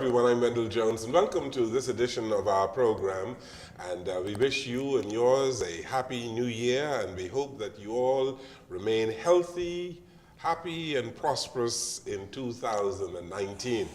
everyone, I'm Wendell Jones, and welcome to this edition of our program. And we wish you and yours a happy new year, and we hope that you all remain healthy, happy, and prosperous in 2019.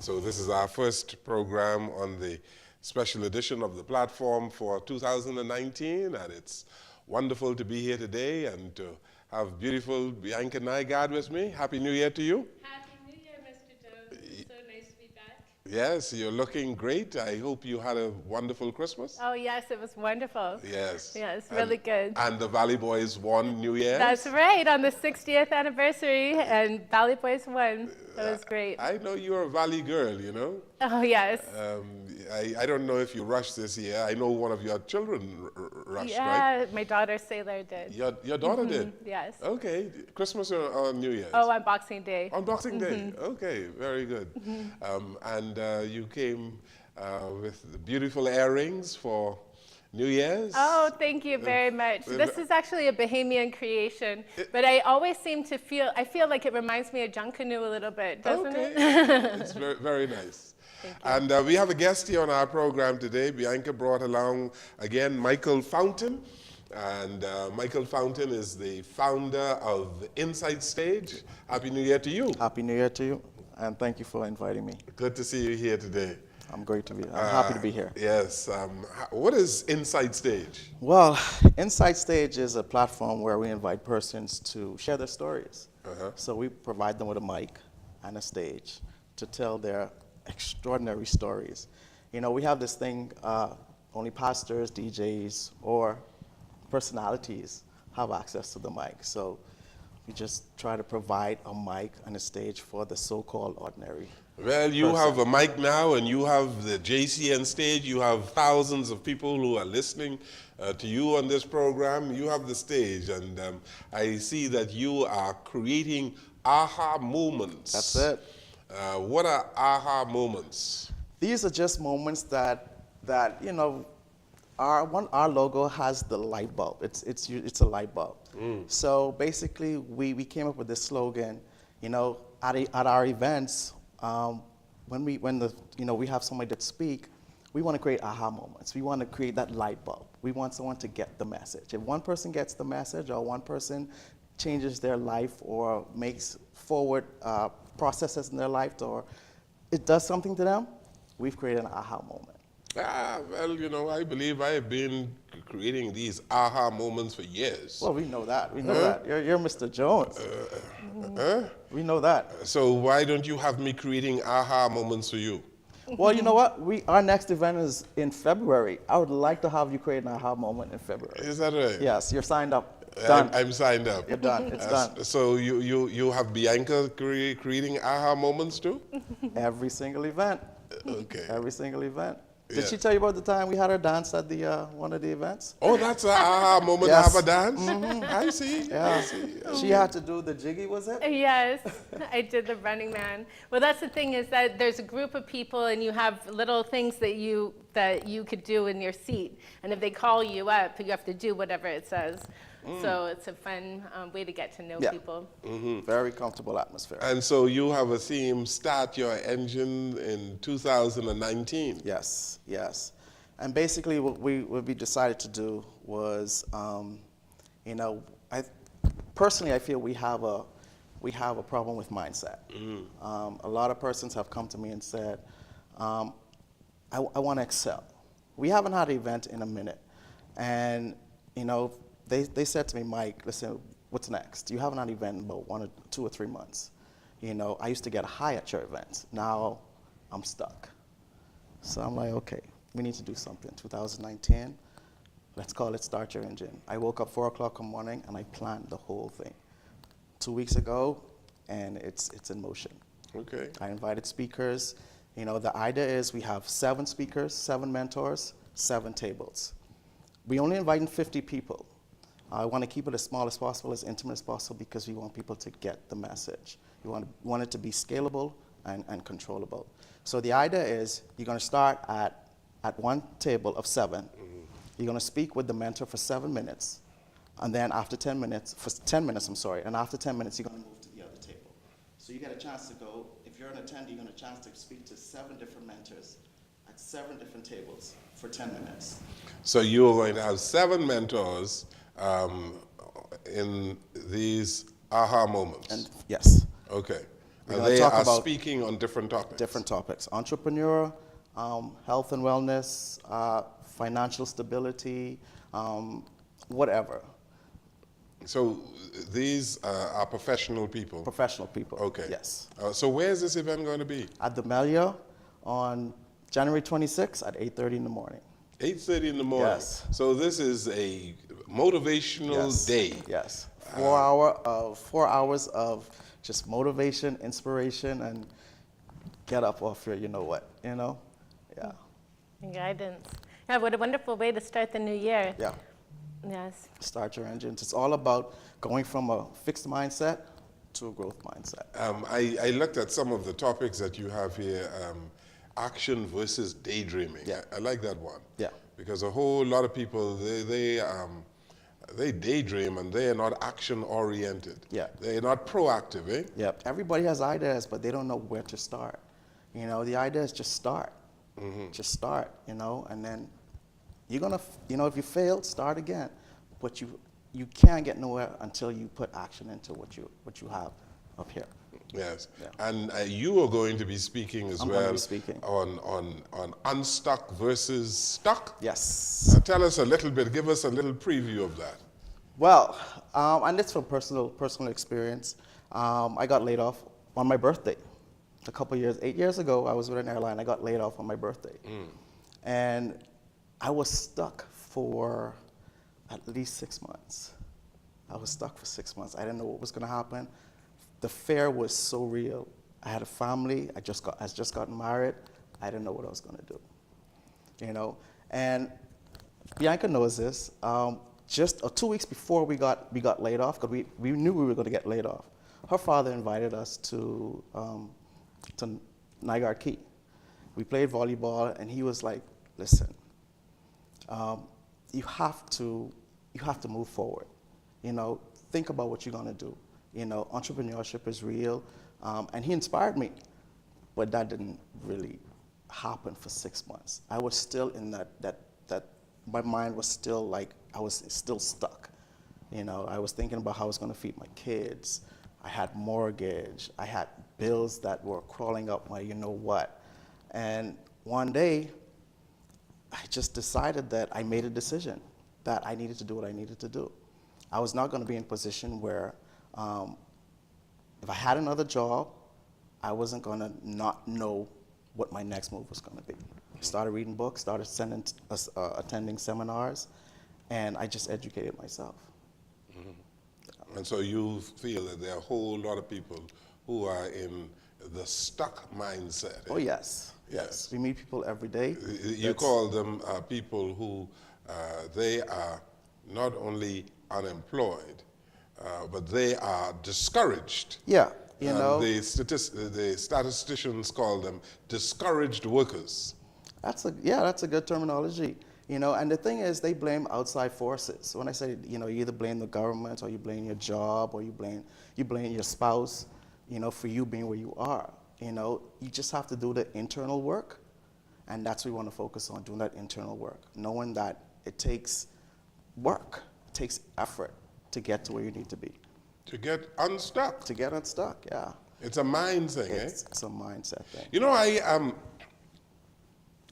So this is our first program on the special edition of the platform for 2019, and it's wonderful to be here today and to have beautiful Bianc and Nygard with me. Happy New Year to you. Happy New Year, Mr. Jones. It's so nice to be back. Yes, you're looking great. I hope you had a wonderful Christmas. Oh, yes, it was wonderful. Yes. Yes, really good. And the Valley Boys won New Year's. That's right, on the 60th anniversary, and Valley Boys won. That was great. I know you're a Valley girl, you know. Oh, yes. I don't know if you rushed this year. I know one of your children rushed, right? Yeah, my daughter Sailor did. Your daughter did? Yes. Okay. Christmas or New Year's? Oh, on Boxing Day. On Boxing Day. Okay, very good. And you came with the beautiful earrings for New Year's. Oh, thank you very much. This is actually a Bahamian creation, but I always seem to feel like it reminds me of Junkanoo a little bit, doesn't it? It's very, very nice. And we have a guest here on our program today. Bianca brought along, again, Michael Fountain. And Michael Fountain is the founder of InsightStage. Happy New Year to you. Happy New Year to you, and thank you for inviting me. Good to see you here today. I'm happy to be here. Yes. What is InsightStage? Well, InsightStage is a platform where we invite persons to share their stories. So we provide them with a mic and a stage to tell their extraordinary stories. You know, we have this thing, only pastors, DJs, or personalities have access to the mic. So we just try to provide a mic and a stage for the so-called ordinary. Well, you have a mic now, and you have the JCN stage. You have thousands of people who are listening to you on this program. You have the stage, and I see that you are creating aha moments. That's it. What are aha moments? These are just moments that you know, our logo has the light bulb. It's a light bulb. So basically, we came up with this slogan. You know, at our events, when we have somebody that speak, we want to create aha moments. We want to create that light bulb. We want someone to get the message. If one person gets the message, or one person changes their life, or makes forward processes in their life, or it does something to them, we've created an aha moment. Well, you know, I believe I have been creating these aha moments for years. Well, we know that. We know that. You're Mr. Jones. We know that. So why don't you have me creating aha moments for you? Well, you know what? Our next event is in February. I would like to have you create an aha moment in February. Is that right? Yes, you're signed up. Done. I'm signed up. You're done. It's done. So you have Bianca creating aha moments too? Every single event. Okay. Every single event. Did she tell you about the time we had her dance at the one of the events? Oh, that's an aha moment to have a dance? I see. Yeah. I see. She had to do the jiggy, was it? Yes, I did the Running Man. Well, that's the thing, is that there's a group of people, and you have little things that you could do in your seat. And if they call you up, you have to do whatever it says. So it's a fun way to get to know people. Very comfortable atmosphere. And so you have a theme, Start Your Engine in 2019. Yes, yes. And basically what we decided to do was, you know, personally I feel we have a problem with mindset. A lot of persons have come to me and said, I want to excel. We haven't had an event in a minute. And, you know, they said to me, Mike, listen, what's next? You haven't had an event in about 2 or 3 months. You know, I used to get high at your events. Now I'm stuck. So I'm like, okay, we need to do something. 2019, let's call it Start Your Engine. I woke up 4 o'clock in the morning and I planned the whole thing. 2 weeks ago, and it's in motion. Okay. I invited speakers. You know, the idea is we have 7 speakers, 7 mentors, 7 tables. We only inviting 50 people. I want to keep it as small as possible, as intimate as possible, because we want people to get the message. We want it to be scalable and controllable. So the idea is you're going to start at one table of 7. You're going to speak with the mentor for 7 minutes. And then after 10 minutes, and after 10 minutes, you're going to move to the other table. So you get a chance to go, if you're an attendee, you get a chance to speak to 7 different mentors at 7 different tables for 10 minutes. So you're going to have 7 mentors in these aha moments. And yes, Okay. We're And gonna they talk are about speaking on different topics. different topics: entrepreneur, health and wellness, financial stability, whatever. So these are professional people. Professional people. Okay. Yes. So where is this event going to be? At the Melia on January 26th at 8:30 in the morning. 8:30 in the morning. Yes. So this is a motivational Yes. day. Yes. 4 hours of just motivation, inspiration, and get up off your, you know what, you know? Yeah. Guidance. Yeah, what a wonderful way to start the new year. Yeah. Yes. Start your engines. It's all about going from a fixed mindset to a growth mindset. I looked at some of the topics that you have here, action versus daydreaming. Yeah. I like that one. Yeah. Because a whole lot of people, they daydream and they are not action oriented. Yeah. They're not proactive, eh? Yeah. Everybody has ideas, but they don't know where to start. You know, the idea is just start. Just start, you know, and then you're gonna, you know, if you fail, start again. But you can't get nowhere until you put action into what you have up here. Yes. Yeah. And you are going to be speaking as I'm well gonna be speaking. on Unstuck versus Stuck. Yes. Tell us a little bit, give us a little preview of that. Well, and it's from personal experience. I got laid off on my birthday. A couple years, 8 years ago, I was with an airline. I got laid off on my birthday. And I was stuck for at least 6 months. I was stuck for 6 months. I didn't know what was going to happen. The fear was so real. I had a family. I just gotten married. I didn't know what I was going to do. You know, and Bianca knows this. Just 2 weeks before we got laid off, because we knew we were going to get laid off. Her father invited us to Nygard Key. We played volleyball, and he was like, "Listen, you have to move forward. You know, think about what you're gonna do. You know, entrepreneurship is real," and he inspired me. But that didn't really happen for 6 months. I was still in that my mind was still like, I was still stuck. You know, I was thinking about how I was gonna feed my kids. I had mortgage. I had bills that were crawling up my you know what. And one day, I just decided that I made a decision that I needed to do what I needed to do. I was not going to be in a position where if I had another job, I wasn't going to not know what my next move was going to be. I started reading books, started attending seminars, and I just educated myself. And so you feel that there are a whole lot of people who are in the stuck mindset. Oh, yes. Yes. We meet people every day. You call them people who they are not only unemployed, but they are discouraged. Yeah, you know. The statisticians call them discouraged workers. That's a good terminology. You know, and the thing is, they blame outside forces. So when I say, you know, you either blame the government, or you blame your job, or you blame your spouse, you know, for you being where you are. You know, you just have to do the internal work, and that's what we want to focus on, doing that internal work, knowing that it takes work, it takes effort to get to where you need to be. To get unstuck. To get unstuck, yeah. It's a mind thing, It's a mindset thing. You know, I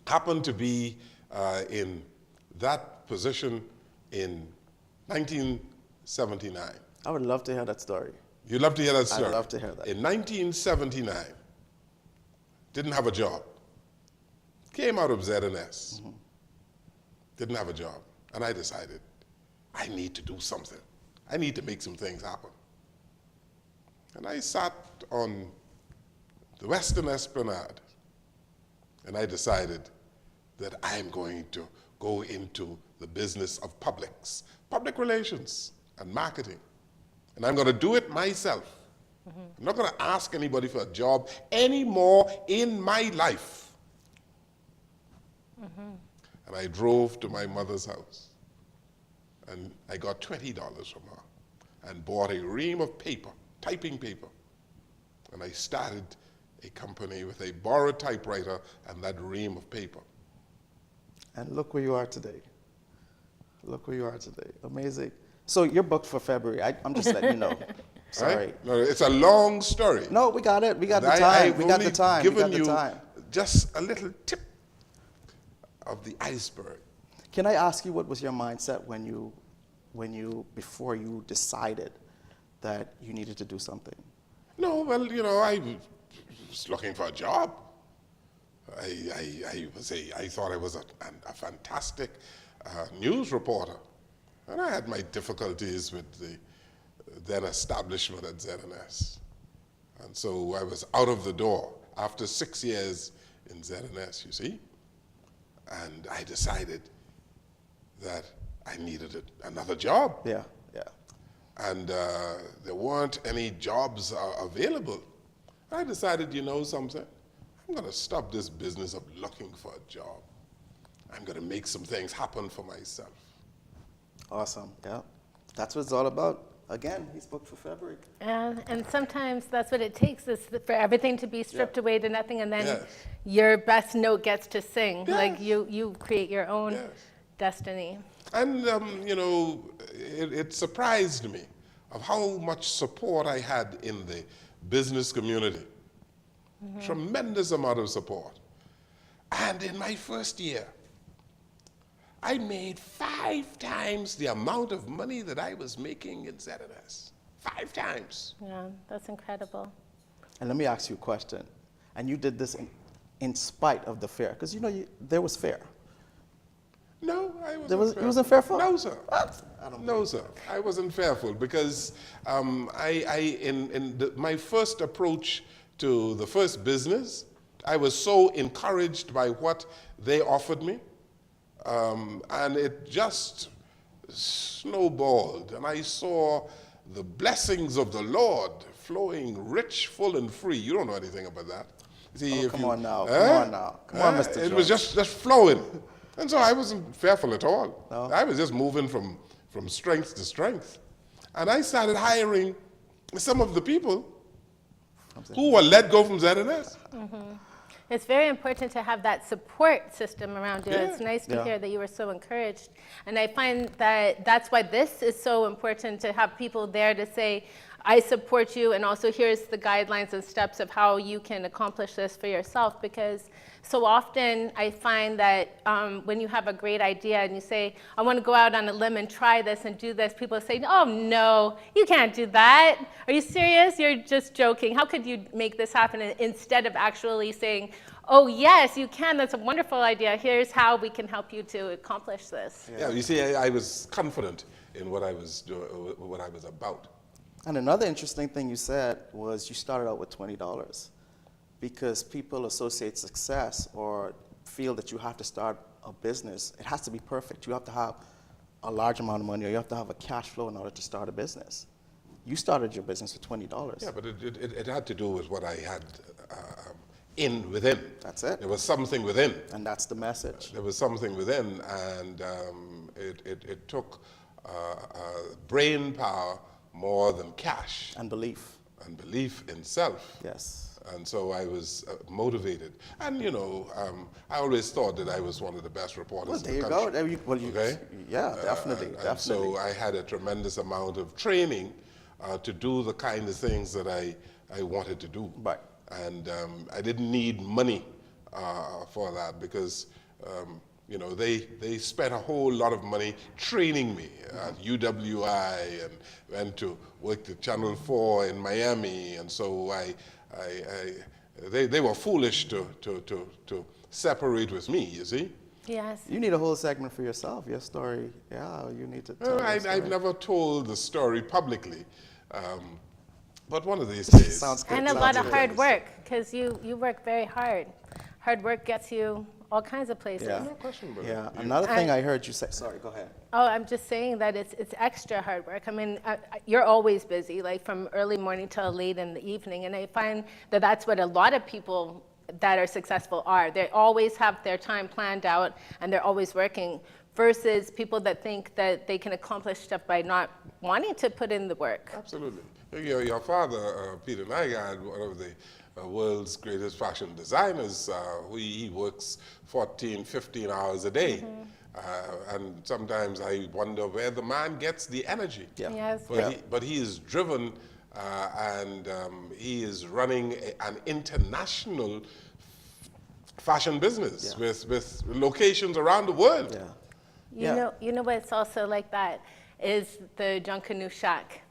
happened to be in that position in 1979. I would love to hear that story. You'd love to hear that story? I'd love to hear that. In 1979, didn't have a job. Came out of ZNS. Didn't have a job. And I decided, I need to do something. I need to make some things happen. And I sat on the Western Esplanade, and I decided that I'm going to go into the business of public relations and marketing. And I'm going to do it myself. I'm not going to ask anybody for a job anymore in my life. And I drove to my mother's house, and I got $20 from her and bought a ream of paper, typing paper. And I started a company with a borrowed typewriter and that ream of paper. And look where you are today. Look where you are today. Amazing. So you're booked for February. I'm just letting you know. Sorry. Right? No, it's a long story. No, we got it. We got the And time. I've We got only the time. We given got the you time. just a little tip of the iceberg. Can I ask you what was your mindset before you decided that you needed to do something? No, well, you know, I was looking for a job. I thought I was a fantastic news reporter. And I had my difficulties with the then establishment at ZNS. And so I was out of the door after 6 years in ZNS, you see. And I decided that I needed another job. Yeah, yeah. And there weren't any jobs available. I decided, you know something? I'm going to stop this business of looking for a job. I'm going to make some things happen for myself. Awesome, yeah. That's what it's all about. Again, he's booked for February. And sometimes that's what it takes, is for everything to be stripped away to nothing, and then Yes. your best note gets to sing. Yes. Like you create your own Yes. destiny. And, you know, it surprised me of how much support I had in the business community. Tremendous amount of support. And in my first year, I made 5 times the amount of money that I was making in ZNS. 5 times. Yeah, that's incredible. And let me ask you a question. And you did this in spite of the fear, because you know there was fear. No, I wasn't You fearful. wasn't fearful? No, sir. What? No, sir. I wasn't fearful because my first approach to the first business, I was so encouraged by what they offered me, and it just snowballed. And I saw the blessings of the Lord flowing rich, full, and free. You don't know anything about that. See, Come on, Mr. It was Jones. just flowing. And so I wasn't fearful at all. No. I was just moving from strength to strength. And I started hiring some of the people who were let go from ZNS. It's very important to have that support system around you. Yeah. It's nice to Yeah. hear that you were so encouraged. And I find that that's why this is so important, to have people there to say, I support you, and also here's the guidelines and steps of how you can accomplish this for yourself. Because so often I find that when you have a great idea and you say, I want to go out on a limb and try this and do this, people say, oh no, you can't do that. Are you serious? You're just joking. How could you make this happen? And instead of actually saying, oh yes, you can, that's a wonderful idea. Here's how we can help you to accomplish this. Yeah, you see, I was confident in what I was doing, what I was about. And another interesting thing you said was you started out with $20, because people associate success or feel that you have to start a business. It has to be perfect. You have to have a large amount of money, or you have to have a cash flow in order to start a business. You started your business with $20. Yeah, but it had to do with what I had within. That's it. There was something within. And that's the message. There was something within, and it took brain power more than cash. And belief. And belief in self. Yes. And so I was motivated. And, you know, I always thought that I was one of the best reporters Well, in there the you country. go. Okay? Yeah, definitely, And definitely. so I had a tremendous amount of training to do the kind of things that I wanted to do. Right. And I didn't need money for that, because you know, they spent a whole lot of money training me at UWI, and went to work at Channel 4 in Miami, and so they were foolish to separate with me, you see. Yes. You need a whole segment for yourself. Your story, yeah, you need to tell your story. I've never told the story publicly, but one of these days. Sounds good. And a Sounds lot of good. hard work, because you work very hard. Hard work gets you all kinds of places. Yeah. No question about Yeah, it. another thing I heard you say, sorry, go ahead. Oh, I'm just saying that it's extra hard work. I mean, you're always busy, like from early morning till late in the evening, and I find that that's what a lot of people that are successful are. They always have their time planned out, and they're always working. versus people that think that they can accomplish stuff by not wanting to put in the work. Absolutely. Your father, Peter Nygard, one of the world's greatest fashion designers, he works 14, 15 hours a day. And sometimes I wonder where the man gets the energy. Yeah. Yes. But he is driven, and he is running an international fashion business with locations around the world. You know what's also like that is the Junkanoo Shack.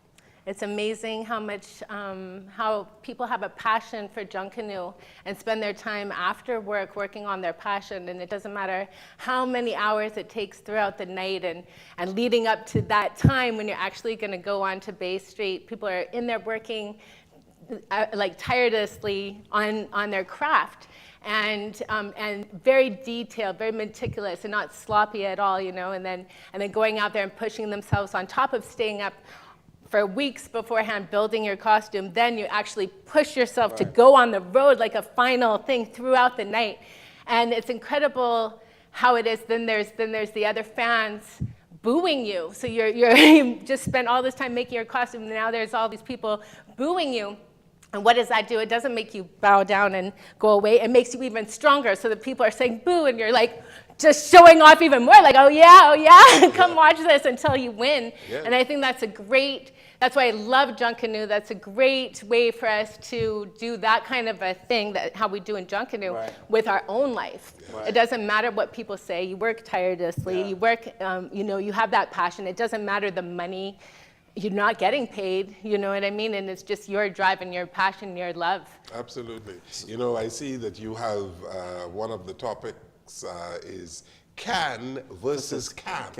It's amazing how much, how people have a passion for Junkanoo and spend their time after work working on their passion, and it doesn't matter how many hours it takes throughout the night and leading up to that time when you're actually going to go onto Bay Street. People are in there working like tirelessly on their craft. And very detailed, very meticulous, and not sloppy at all, you know. And then going out there and pushing themselves on top of staying up for weeks beforehand, building your costume. Then you actually push yourself to go on the road like a final thing throughout the night. And it's incredible how it is. Then there's the other fans booing you. So you just spent all this time making your costume, and now there's all these people booing you. And what does that do? It doesn't make you bow down and go away. It makes you even stronger, so that people are saying boo, and you're like just showing off even more, like, oh yeah, come watch this until you win. Yeah. And I think that's that's why I love Junkanoo. That's a great way for us to do that kind of a thing, that how we do in Junkanoo with our own life. It doesn't matter what people say. You work tirelessly. You work, you have that passion. It doesn't matter the money. You're not getting paid, you know what I mean? And it's just your drive and your passion, your love. Absolutely. You know, I see that you have one of the topics is can versus can't.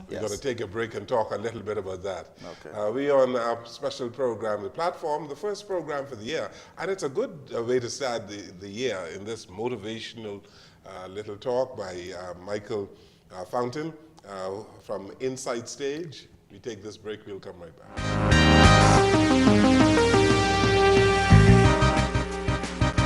We're going to take a break and talk a little bit about that. Okay. We're on our special program, The Platform, the first program for the year. And it's a good way to start the year in this motivational little talk by Michael Fountain from InsightStage. We take this break, we'll come right back.